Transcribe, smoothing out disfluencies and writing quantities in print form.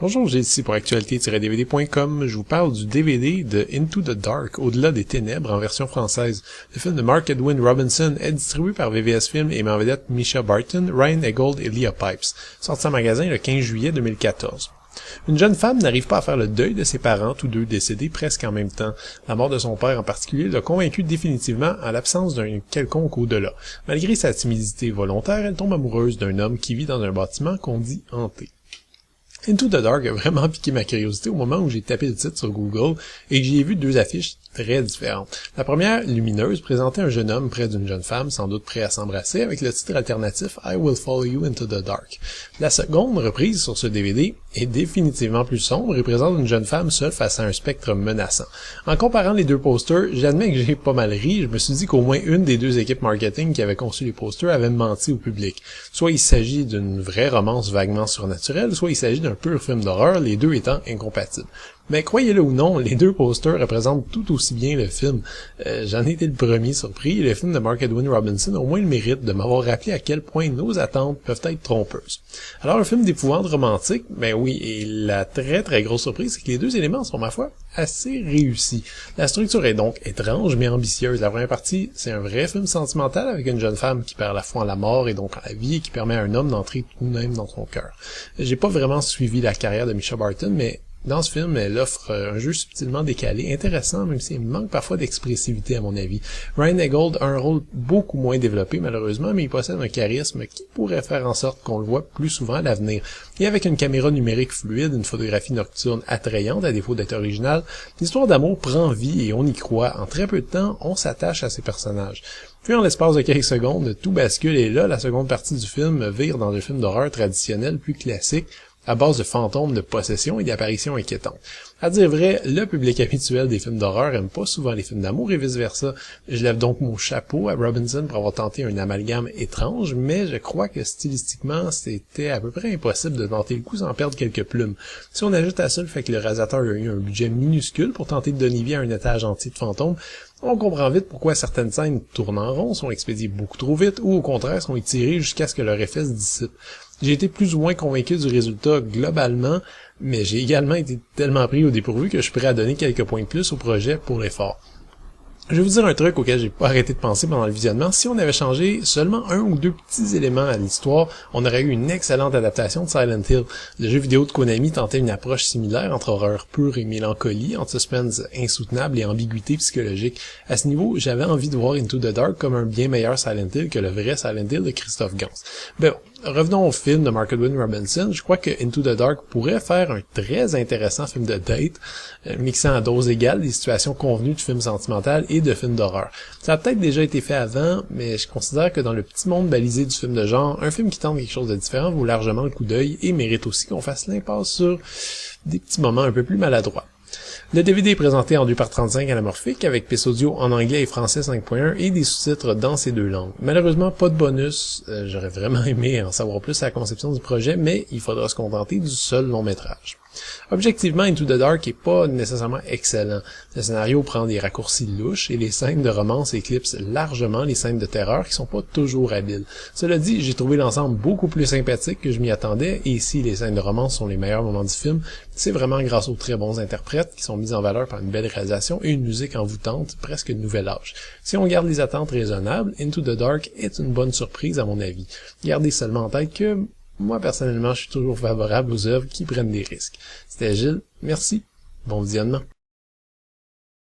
Bonjour, j'ai ici pour actualité-dvd.com. Je vous parle du DVD de Into the Dark, Au-delà des ténèbres en version française. Le film de Mark Edwin Robinson est distribué par VVS Films et met en vedette Mischa Barton, Ryan Eggold et Leah Pipes. Sorti en magasin le 15 juillet 2014. Une jeune femme n'arrive pas à faire le deuil de ses parents, tous deux décédés presque en même temps. La mort de son père en particulier l'a convaincue définitivement en l'absence d'un quelconque au-delà. Malgré sa timidité volontaire, elle tombe amoureuse d'un homme qui vit dans un bâtiment qu'on dit hanté. Into the Dark a vraiment piqué ma curiosité au moment où j'ai tapé le titre sur Google et que j'y ai vu deux affiches très différentes. La première, lumineuse, présentait un jeune homme près d'une jeune femme, sans doute prêt à s'embrasser, avec le titre alternatif « I will follow you into the dark ». La seconde, reprise sur ce DVD, est définitivement plus sombre et présente une jeune femme seule face à un spectre menaçant. En comparant les deux posters, j'admets que j'ai pas mal ri, je me suis dit qu'au moins une des deux équipes marketing qui avaient conçu les posters avait menti au public. Soit il s'agit d'une vraie romance vaguement surnaturelle, soit il s'agit d'un pur film d'horreur, les deux étant incompatibles. Mais croyez-le ou non, les deux posters représentent tout aussi bien le film. J'en ai été le premier surpris, et le film de Mark Edwin Robinson a au moins le mérite de m'avoir rappelé à quel point nos attentes peuvent être trompeuses. Alors un film d'épouvante romantique, ben oui, et la très très grosse surprise, c'est que les deux éléments sont, ma foi, assez réussis. La structure est donc étrange mais ambitieuse. La première partie, c'est un vrai film sentimental avec une jeune femme qui perd la foi en la mort et donc en la vie et qui permet à un homme d'entrer tout de même dans son cœur. J'ai pas vraiment suivi la carrière de Mischa Barton, mais dans ce film, elle offre un jeu subtilement décalé, intéressant, même s'il manque parfois d'expressivité à mon avis. Ryan Eggold a un rôle beaucoup moins développé malheureusement, mais il possède un charisme qui pourrait faire en sorte qu'on le voit plus souvent à l'avenir. Et avec une caméra numérique fluide, une photographie nocturne attrayante à défaut d'être originale, l'histoire d'amour prend vie et on y croit. En très peu de temps, on s'attache à ces personnages. Puis en l'espace de quelques secondes, tout bascule et là, la seconde partie du film vire dans un film d'horreur traditionnel plus classique, à base de fantômes, de possessions et d'apparitions inquiétantes. À dire vrai, le public habituel des films d'horreur aime pas souvent les films d'amour et vice-versa. Je lève donc mon chapeau à Robinson pour avoir tenté un amalgame étrange, mais je crois que stylistiquement, c'était à peu près impossible de tenter le coup sans perdre quelques plumes. Si on ajoute à ça le fait que le réalisateur a eu un budget minuscule pour tenter de donner vie à un étage entier de fantômes, on comprend vite pourquoi certaines scènes tournent en rond, sont expédiées beaucoup trop vite, ou au contraire sont étirées jusqu'à ce que leur effet se dissipe. J'ai été plus ou moins convaincu du résultat globalement, mais j'ai également été tellement pris au dépourvu que je suis prêt à donner quelques points de plus au projet pour l'effort. Je vais vous dire un truc auquel j'ai pas arrêté de penser pendant le visionnement. Si on avait changé seulement un ou deux petits éléments à l'histoire, on aurait eu une excellente adaptation de Silent Hill. Le jeu vidéo de Konami tentait une approche similaire entre horreur pure et mélancolie, entre suspense insoutenable et ambiguïté psychologique. À ce niveau, j'avais envie de voir Into the Dark comme un bien meilleur Silent Hill que le vrai Silent Hill de Christophe Gans. Ben bon, revenons au film de Mark Edwin Robinson. Je crois que Into the Dark pourrait faire un très intéressant film de date, mixant à dose égale des situations convenues de film sentimental et de films d'horreur. Ça a peut-être déjà été fait avant, mais je considère que dans le petit monde balisé du film de genre, un film qui tente quelque chose de différent vaut largement le coup d'œil et mérite aussi qu'on fasse l'impasse sur des petits moments un peu plus maladroits. Le DVD est présenté en 2:35 anamorphique avec piste audio en anglais et français 5.1 et des sous-titres dans ces deux langues. Malheureusement, pas de bonus. J'aurais vraiment aimé en savoir plus à la conception du projet, mais il faudra se contenter du seul long métrage. Objectivement, Into the Dark est pas nécessairement excellent. Le scénario prend des raccourcis louches et les scènes de romance éclipsent largement les scènes de terreur qui sont pas toujours habiles. Cela dit, j'ai trouvé l'ensemble beaucoup plus sympathique que je m'y attendais et si les scènes de romance sont les meilleurs moments du film, c'est vraiment grâce aux très bons interprètes qui sont mis en valeur par une belle réalisation et une musique envoûtante, presque de nouvel âge. Si on garde les attentes raisonnables, Into the Dark est une bonne surprise à mon avis. Gardez seulement en tête que moi, personnellement, je suis toujours favorable aux œuvres qui prennent des risques. C'était Gilles. Merci. Bon visionnement.